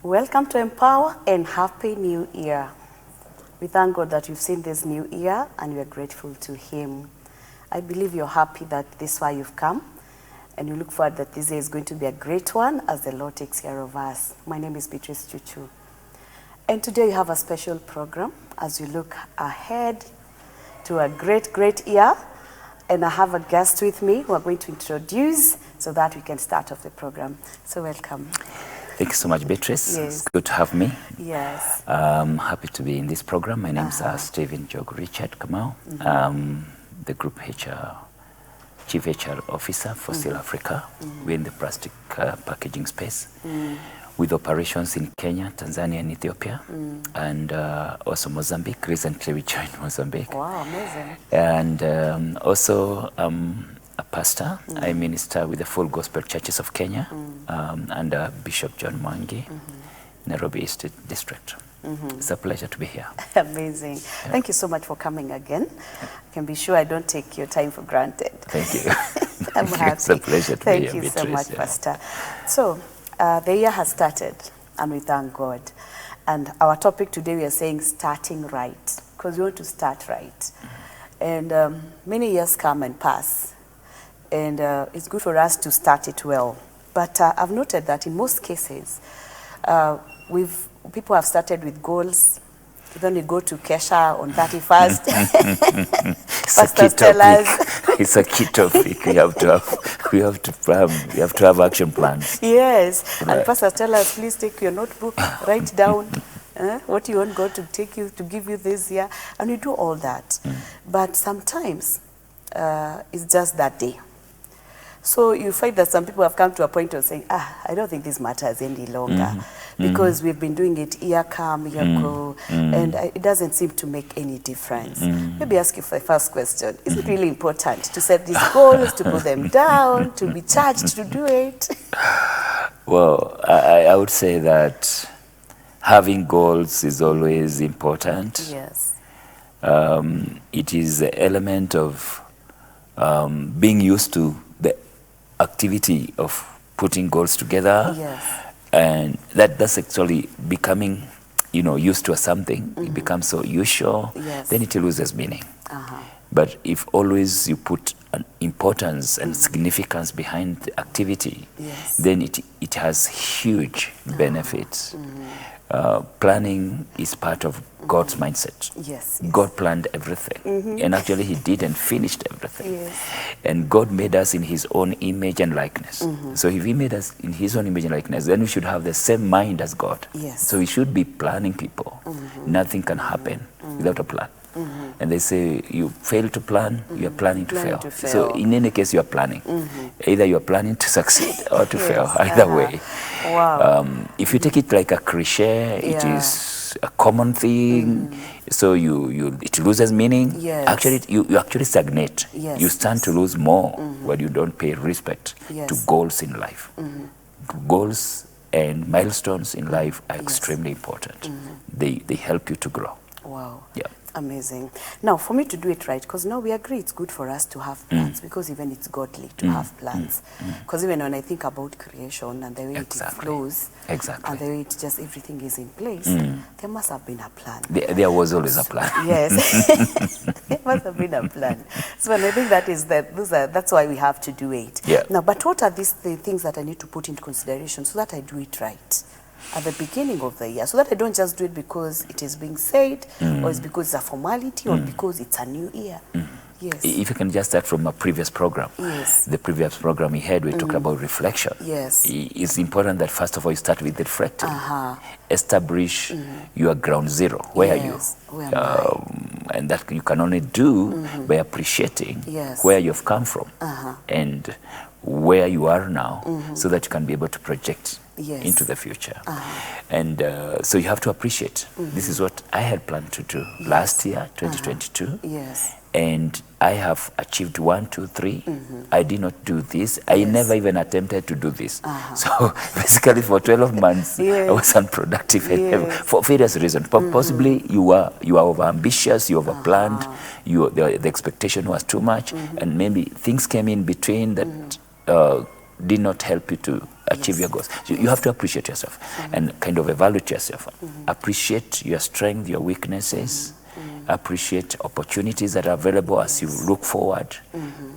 Welcome to Empower and Happy New Year. We thank God that you've seen this new year and we are grateful to Him. I believe you're happy that this is why you've come and you look forward that this year is going to be a great one as the Lord takes care of us. My name is Beatrice Chuchu. And today you have a special program as you look ahead to a great, great year. And I have a guest with me who I'm going to introduce so that we can start off the program. So welcome. Thank you so much, Beatrice. Yes. It's good to have me. Yes. Happy to be in this program. My name is Stephen Jog Richard Kamau, the Group HR, Chief HR Officer for Silafrica. We're in the plastic packaging space with operations in Kenya, Tanzania, and Ethiopia, and also Mozambique. Recently, we joined Mozambique. Wow, amazing. And also a pastor. I minister with the Full Gospel Churches of Kenya under Bishop John Mwangi, Nairobi East District. It's a pleasure to be here. Amazing. Yeah. Thank you so much for coming again. I can be sure I don't take your time for granted. Thank you. I'm happy. It's a pleasure to be here, Thank you so Beatrice, much, Pastor. So, the year has started, and we thank God. And our topic today, we are saying starting right, because we want to start right. And many years come and pass, and it's good for us to start it well. But I've noted that in most cases, people have started with goals. Then we go to Kesha on 31st. Pastors tell us. It's a key topic. We have to have action plans. Yes, Right. and pastors tell us, please take your notebook, write down what you want God to take you to give you this year, and we do all that. But sometimes it's just that day. So you find that some people have come to a point of saying, I don't think this matters any longer because we've been doing it year come, year go, and it doesn't seem to make any difference. Maybe ask you for the first question. Is it really important to set these goals, to put them down, to be charged to do it? Well, I would say that having goals is always important. Yes. It is the element of being used to the activity of putting goals together. Yes. And that's actually becoming, used to something. It becomes so usual, Yes. then it loses meaning. But if always you put an importance and significance behind the activity, Yes. then it has huge benefits. Planning is part of God's mindset. Yes. God planned everything, and actually He did and finished everything. Yes. And God made us in His own image and likeness. So if He made us in His own image and likeness, then we should have the same mind as God. Yes. So we should be planning people. Nothing can happen without a plan. And they say, you fail to plan, you are planning to fail. So in any case, you are planning. Either you are planning to succeed or to fail, either way. Wow. If you take it like a cliche, it is a common thing, so it loses meaning. Yes. Actually, you actually stagnate. Yes. You stand to lose more when you don't pay respect to goals in life. Goals and milestones in life are extremely important. They help you to grow. Wow. Yeah. Amazing. Now, for me to do it right, because now we agree it's good for us to have plans, because even it's godly to have plans. Because even when I think about creation and the way it flows, and the way it just everything is in place, there must have been a plan. There was always a plan. Yes. There must have been a plan. So and I think that's why we have to do it. Yeah. Now, but what are the things that I need to put into consideration so that I do it right at the beginning of the year, so that I don't just do it because it is being said, or it's because it's a formality, or because it's a new year? Yes. If you can just start from a previous program. Yes. The previous program we had, we talked about reflection. Yes. It's important that first of all you start with reflecting. Establish your ground zero. Where are you? Where am I? And that you can only do by appreciating where you've come from and where you are now, so that you can be able to project into the future. And so you have to appreciate. This is what I had planned to do last year, 2022. Yes. And I have achieved 1, 2, 3. I did not do this. I never even attempted to do this. So basically for 12 months, I was unproductive for various reasons. Possibly you are over ambitious, you over planned, the expectation was too much, and maybe things came in between that did not help you to achieve your goals. So you have to appreciate yourself and kind of evaluate yourself. Appreciate your strength, your weaknesses. Appreciate opportunities that are available as you look forward.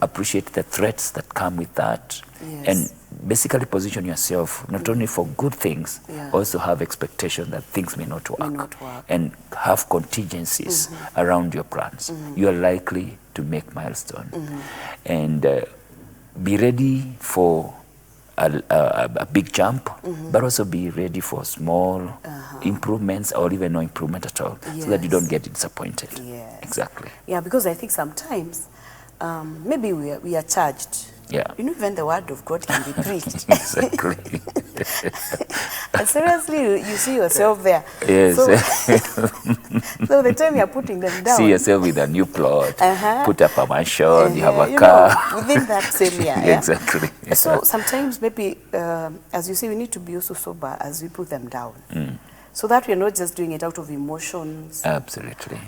Appreciate the threats that come with that. And basically position yourself not only for good things, also have expectation that things may not work. And have contingencies around your plans. You are likely to make milestone. And be ready for a big jump, but also be ready for small improvements or even no improvement at all, so that you don't get disappointed. Exactly. Yeah, because I think sometimes maybe we are charged. You know, even the word of God can be preached. Exactly. And seriously, you see yourself there. Yes. So the time you're putting them down. See yourself with a new plot, put up a mansion, you have a car. Know, within that same year. Exactly. So sometimes maybe, as you say, we need to be also sober as we put them down. So that we're not just doing it out of emotions. Absolutely.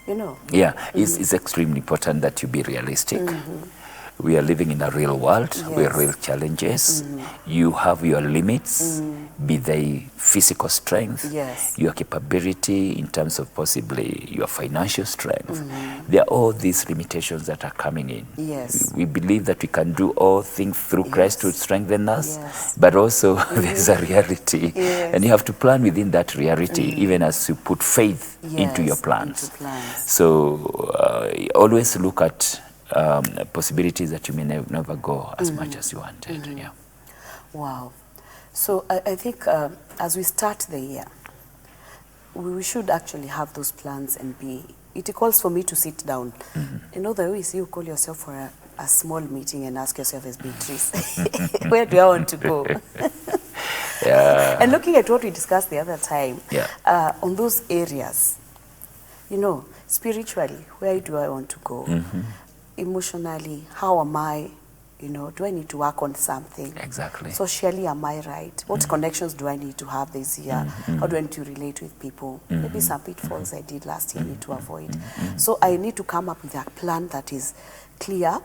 You know. Yeah, it's extremely important that you be realistic. We are living in a real world with real challenges. You have your limits, be they physical strength, your capability in terms of possibly your financial strength. There are all these limitations that are coming in. We believe that we can do all things through Christ who strengthen us, but also there's a reality. And you have to plan within that reality, even as you put faith into your plans. So always look at possibilities that you may never go as much as you wanted. Wow. So I think as we start the year, we should actually have those plans and be, it calls for me to sit down. You know, the way you call yourself for a small meeting and ask yourself as Beatrice, where do I want to go? And looking at what we discussed the other time, on those areas, you know, spiritually, where do I want to go? Emotionally, how am I, you know, do I need to work on something? Socially, am I right? What connections do I need to have this year? How do I need to relate with people? Maybe some pitfalls I did last year I need to avoid. So I need to come up with a plan that is clear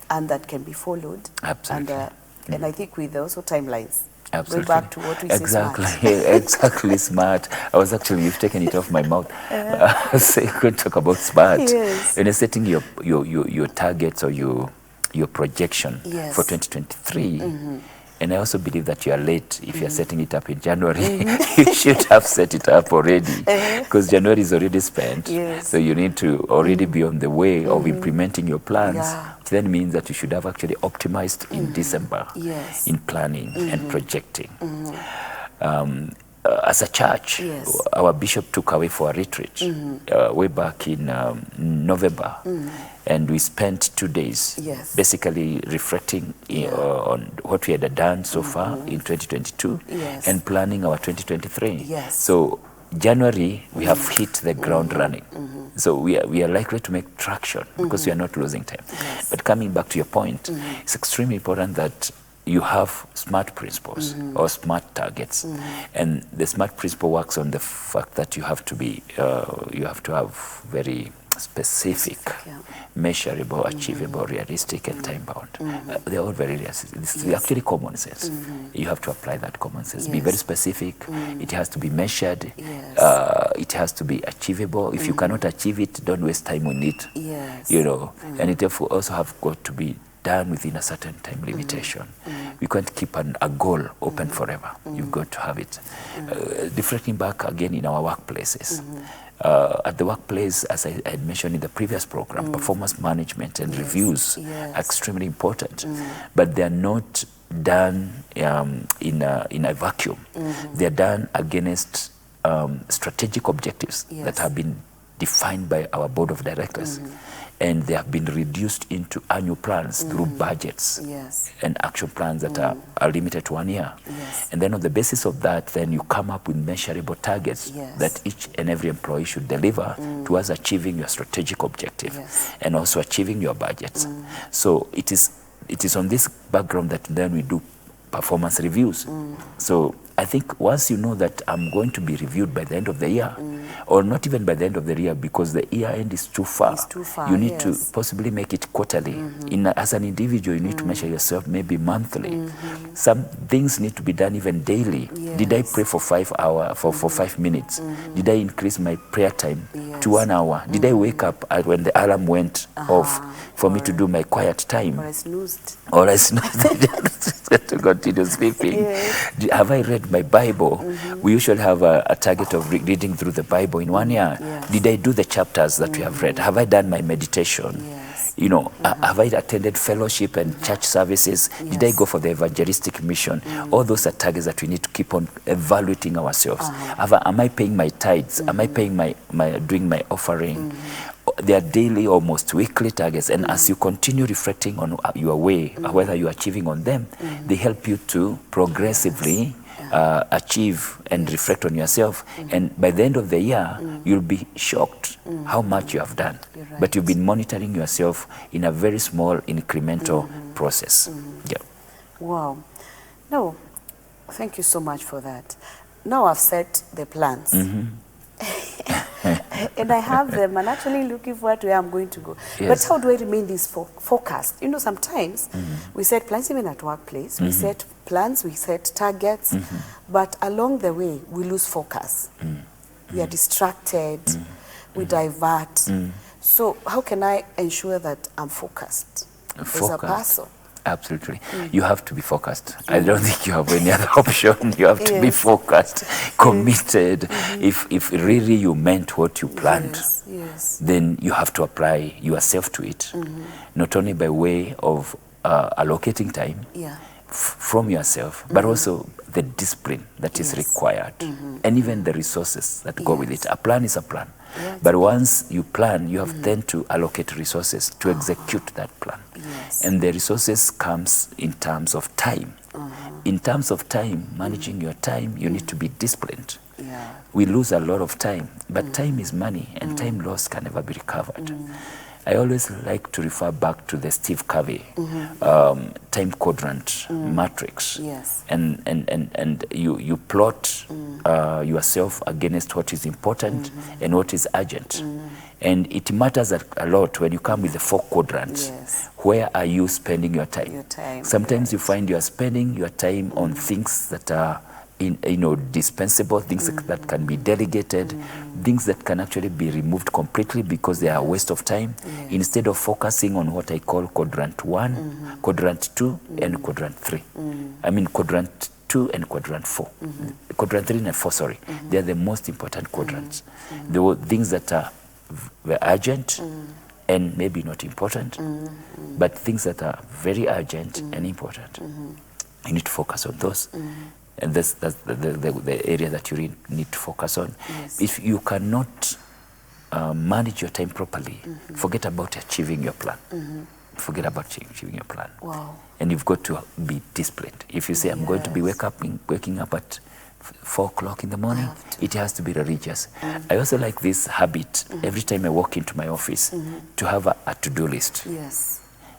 and that can be followed. And I think with also timelines. Go back to what we say smart. Exactly, smart. I was actually, you've taken it off my mouth. So you could talk about smart. When you're setting your targets or your projection for 2023, and I also believe that you are late if you're setting it up in January. You should have set it up already, because January is already spent. So you need to already be on the way of implementing your plans. Which then means that you should have actually optimized in December in planning and projecting. As a church, our bishop took away for a retreat way back in November, and we spent 2 days basically reflecting on what we had done so far in 2022 and planning our 2023. So January, we have hit the ground running. So we are likely to make traction because we are not losing time. But coming back to your point, it's extremely important that you have SMART principles or SMART targets. And the SMART principle works on the fact that you have to be, you have to have very specific, measurable, achievable, realistic, and time-bound. They're all very realistic. It's actually common sense. You have to apply that common sense. Be very specific. It has to be measured. It has to be achievable. If you cannot achieve it, don't waste time on it. You know, and it also have got to be done within a certain time limitation. We can't keep a goal open forever. You've got to have it. Reflecting back again in our workplaces. At the workplace, as I had mentioned in the previous program, performance management and reviews are extremely important, but they are not done in a vacuum. They are done against strategic objectives that have been defined by our board of directors. And they have been reduced into annual plans through budgets and action plans that are limited to 1 year. And then on the basis of that, then you come up with measurable targets that each and every employee should deliver towards achieving your strategic objective and also achieving your budgets. So it is on this background that then we do performance reviews. So I think once you know that I'm going to be reviewed by the end of the year, or not even by the end of the year, because the year end is too far. It's too far, You need to yes. possibly make it quarterly. As an individual, you need to measure yourself maybe monthly. Some things need to be done even daily. Did I pray for 5 hours, for 5 minutes? Did I increase my prayer time to 1 hour? Did I wake up when the alarm went off for me to do my quiet time? Or I snoozed. Or I snoozed to continue sleeping. Yes. Have I read my Bible? We usually have a target of reading through the Bible in 1 year. Yes. Did I do the chapters that we have read? Have I done my meditation? Yes. You know, have I attended fellowship and church services? Did I Yes. go for the evangelistic mission? All those are targets that we need to keep on evaluating ourselves. Am I paying my tithes? Am I paying doing my offering? They are daily, almost weekly targets, and as you continue reflecting on your way, whether you're achieving on them, they help you to progressively achieve and reflect on yourself. And by the end of the year, you'll be shocked how much you have done. Right. But you've been monitoring yourself in a very small incremental process. Yeah. Wow. No, thank you so much for that. Now I've set the plans. And I have them, and actually looking forward to where I'm going to go. Yes. But how do I remain this focused? You know, sometimes we set plans even at workplace. We set plans, we set targets, but along the way, we lose focus. We are distracted, we divert. So how can I ensure that I'm focused as a person? Absolutely. You have to be focused. I don't think you have any other option. You have to be focused, committed. If really you meant what you planned, then you have to apply yourself to it. Not only by way of allocating time from yourself, but also the discipline that is required, and even the resources that go with it. A plan is a plan. But once you plan, you have then to allocate resources to execute that plan. And the resources comes in terms of time. In terms of time, managing your time, you need to be disciplined. We lose a lot of time, but time is money, and time lost can never be recovered. I always like to refer back to the Steve Covey time quadrant matrix. And you plot yourself against what is important and what is urgent. And it matters a lot when you come with the 4 quadrants. Where are you spending your time? Sometimes you find you are spending your time on things that are dispensable, things that can be delegated, things that can actually be removed completely because they are a waste of time, instead of focusing on what I call quadrant 1, quadrant 2, and quadrant 3. I mean quadrant 2 and quadrant 4. Quadrant 3 and 4, sorry. They are the most important quadrants. There were things that are urgent and maybe not important, but things that are very urgent and important. You need to focus on those. And that's the area that you need to focus on. If you cannot manage your time properly, forget about achieving your plan. Forget about achieving your plan. And you've got to be disciplined. If you say, I'm going to be waking up at 4 o'clock in the morning, it has to be religious. I also like this habit, every time I walk into my office, to have a to-do list.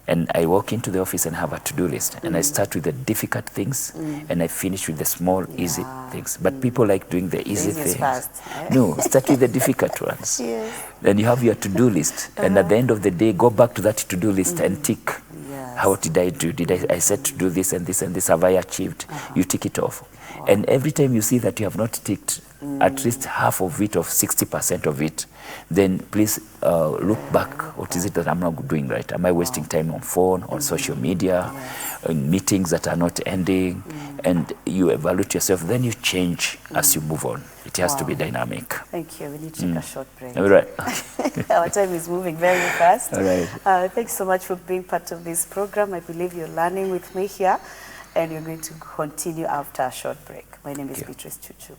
And I walk into the office and have a to-do list. And I start with the difficult things, and I finish with the small, easy things. But people like doing the easy things. No, start with the difficult ones. Then you have your to-do list. And at the end of the day, go back to that to-do list and tick. How did I do? I said to do this and this and this. Have I achieved? You tick it off. And every time you see that you have not ticked at least half of it, of 60% of it, then please look back. What is it that I'm not doing right? Am I wasting time on phone, on social media, in meetings that are not ending? And you evaluate yourself. Then you change as you move on. It has to be dynamic. Thank you. We need to take a short break. All right. Our time is moving very fast. All right. Thanks so much for being part of this program. I believe you're learning with me here, and you're going to continue after a short break. My name is Beatrice Chuchu.